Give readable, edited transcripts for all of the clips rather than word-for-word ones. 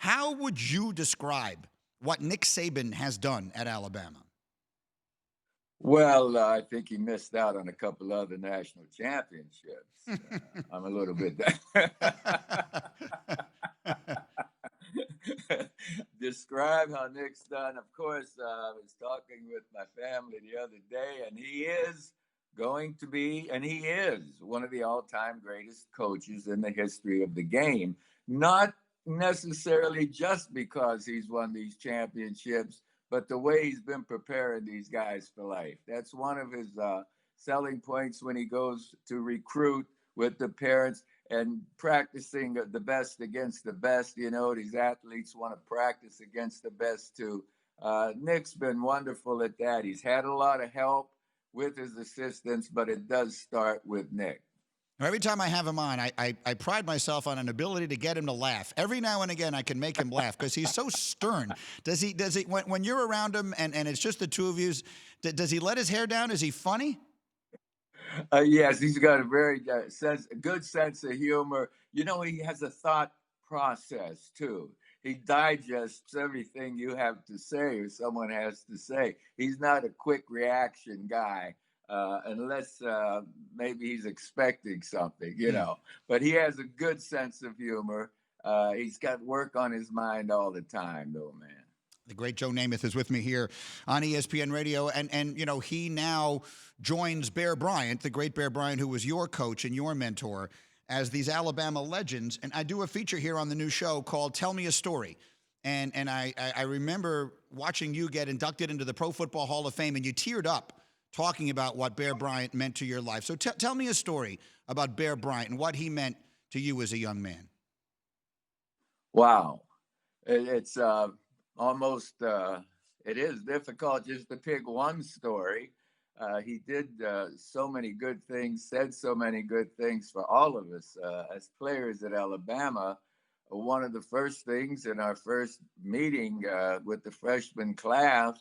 How would you describe what Nick Saban has done at Alabama? Well, I think he missed out on a couple other national championships. I'm a little bit. Describe how Nick's done. Of course, I was talking with my family the other day, and he is going to be, and he is one of the all-time greatest coaches in the history of the game. Not necessarily just because he's won these championships, but the way he's been preparing these guys for life. That's one of his selling points when he goes to recruit with the parents and practicing the best against the best. You know, these athletes want to practice against the best too. Nick's been wonderful at that. He's had a lot of help with his assistants, but it does start with Nick. Every time I have him on, I pride myself on an ability to get him to laugh. Every now and again, I can make him laugh because he's so stern. Does he? When you're around him and it's just the two of you, does he let his hair down? Is he funny? Yes, he's got a very good sense of humor. You know, he has a thought process too. He digests everything you have to say or someone has to say. He's not a quick reaction guy. Unless maybe he's expecting something, you know. But he has a good sense of humor. He's got work on his mind all the time, though, man. The great Joe Namath is with me here on ESPN Radio, and you know, he now joins Bear Bryant, the great Bear Bryant, who was your coach and your mentor, as these Alabama legends. And I do a feature here on the new show called "Tell Me a Story." And I remember watching you get inducted into the Pro Football Hall of Fame, and you teared up talking about what Bear Bryant meant to your life. So tell me a story about Bear Bryant and what he meant to you as a young man. Wow. It's almost, it is difficult just to pick one story. He did so many good things, said so many good things for all of us as players at Alabama. One of the first things in our first meeting with the freshman class,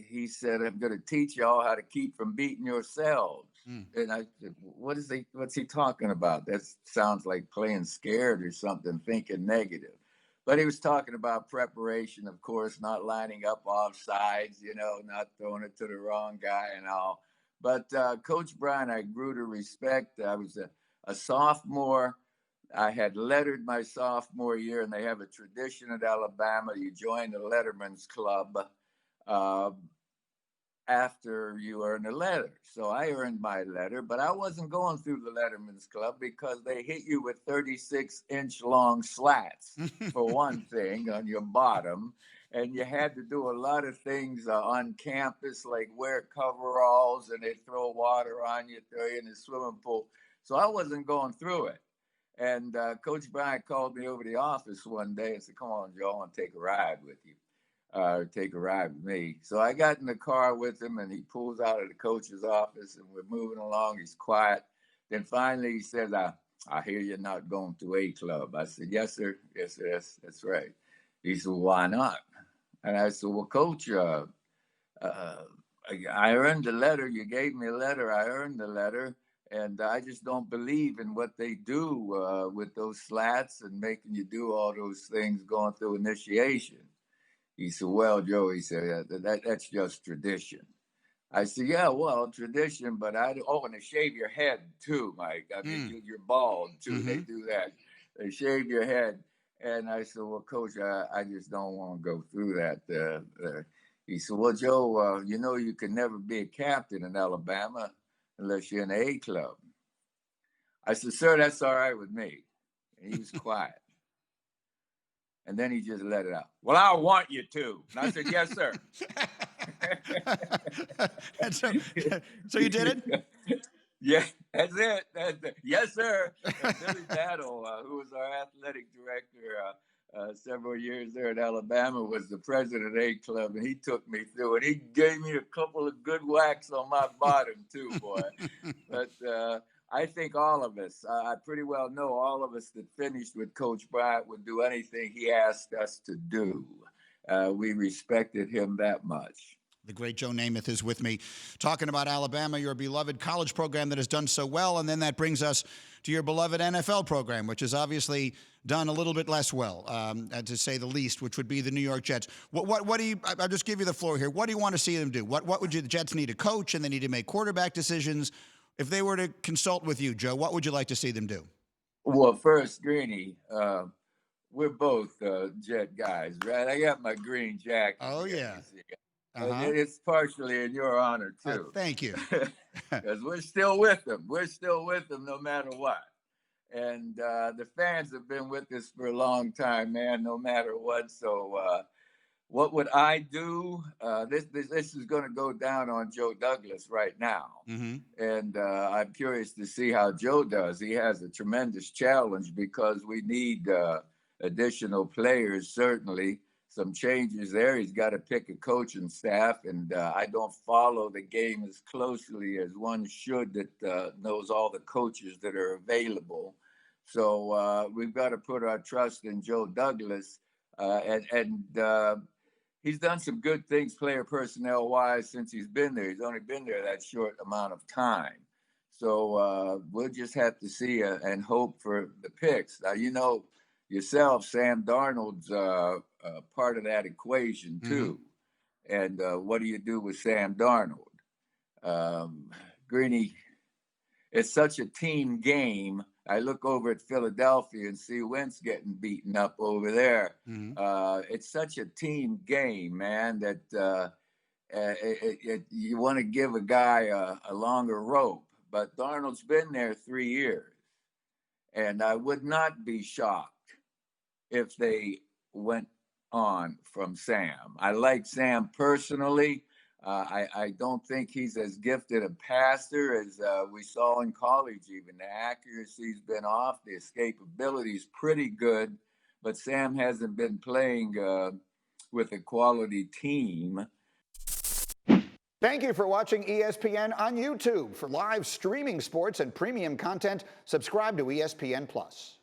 he said, "I'm going to teach y'all how to keep from beating yourselves." And I said, what's he talking about? That sounds like playing scared or something, thinking negative. But he was talking about preparation, of course, not lining up off sides, you know, not throwing it to the wrong guy and all. But Coach Bryant, I grew to respect. I was a sophomore. I had lettered my sophomore year, and they have a tradition at Alabama. You join the Letterman's Club after you earn a letter. So I earned my letter, but I wasn't going through the Letterman's Club because they hit you with 36-inch long slats, for one thing, on your bottom. And you had to do a lot of things on campus, like wear coveralls, and they'd throw water on you, throw you in the swimming pool. So I wasn't going through it. And Coach Bryant called me over to the office one day and said, "Come on, Joe, I want to take a ride with you. Take a ride with me." So I got in the car with him, and he pulls out of the coach's office, and we're moving along. He's quiet. Then finally he says, I hear you're not going to A club. I said, "Yes, sir. Yes, sir. That's right." He said, "Why not?" And I said, "Well, Coach, I earned the letter. You gave me a letter. I earned the letter. And I just don't believe in what they do with those slats and making you do all those things going through initiation." He said, "Well, Joe," he said, that's just tradition." I said, "Yeah, well, tradition, but and to shave your head too, Mike. I mean, you're bald too. They do that. They shave your head." And I said, "Well, Coach, I just don't want to go through that." He said, "Well, Joe, you know you can never be a captain in Alabama unless you're in the A club." I said, "Sir, that's all right with me." And he was quiet. And then he just let it out. "Well, I want you to." And I said, "Yes, sir." So you did it? Yeah, that's it. Yes, sir. And Billy Battle, who was our athletic director several years there at Alabama, was the president of A Club, and he took me through it. He gave me a couple of good whacks on my bottom too, boy. But I think all of us, I pretty well know all of us that finished with Coach Bryant would do anything he asked us to do. We respected him that much. The great Joe Namath is with me talking about Alabama, your beloved college program that has done so well. And then that brings us to your beloved NFL program, which has obviously done a little bit less well, to say the least, which would be the New York Jets. What do you, I'll just give you the floor here. What do you want to see them do? What would you, the Jets need a coach and they need to make quarterback decisions. If they were to consult with you, Joe, what would you like to see them do? Well, first, Greeny, we're both Jet guys, right? I got my green jacket. Oh, here, yeah. you see. Uh-huh. It's partially in your honor, too. Thank you. Because we're still with them. We're still with them no matter what. And the fans have been with us for a long time, man, no matter what. So what would I do? This is going to go down on Joe Douglas right now. Mm-hmm. And I'm curious to see how Joe does. He has a tremendous challenge because we need additional players, certainly. Some changes there. He's got to pick a coaching staff, and I don't follow the game as closely as one should that knows all the coaches that are available. So we've got to put our trust in Joe Douglas, and he's done some good things player personnel wise since he's been there. He's only been there that short amount of time. So we'll just have to see and hope for the picks. Now, you know yourself, Sam Darnold's part of that equation too. Mm-hmm. And what do you do with Sam Darnold? Greeny, it's such a team game. I look over at Philadelphia and see Wentz getting beaten up over there. Mm-hmm. It's such a team game, man, that you want to give a guy a longer rope. But Darnold's been there 3 years. And I would not be shocked if they went on from Sam. I like Sam personally. I don't think he's as gifted a passer as we saw in college even. The accuracy's been off. The escapability's pretty good. But Sam hasn't been playing with a quality team. Thank you for watching ESPN on YouTube. For live streaming sports and premium content, subscribe to ESPN+.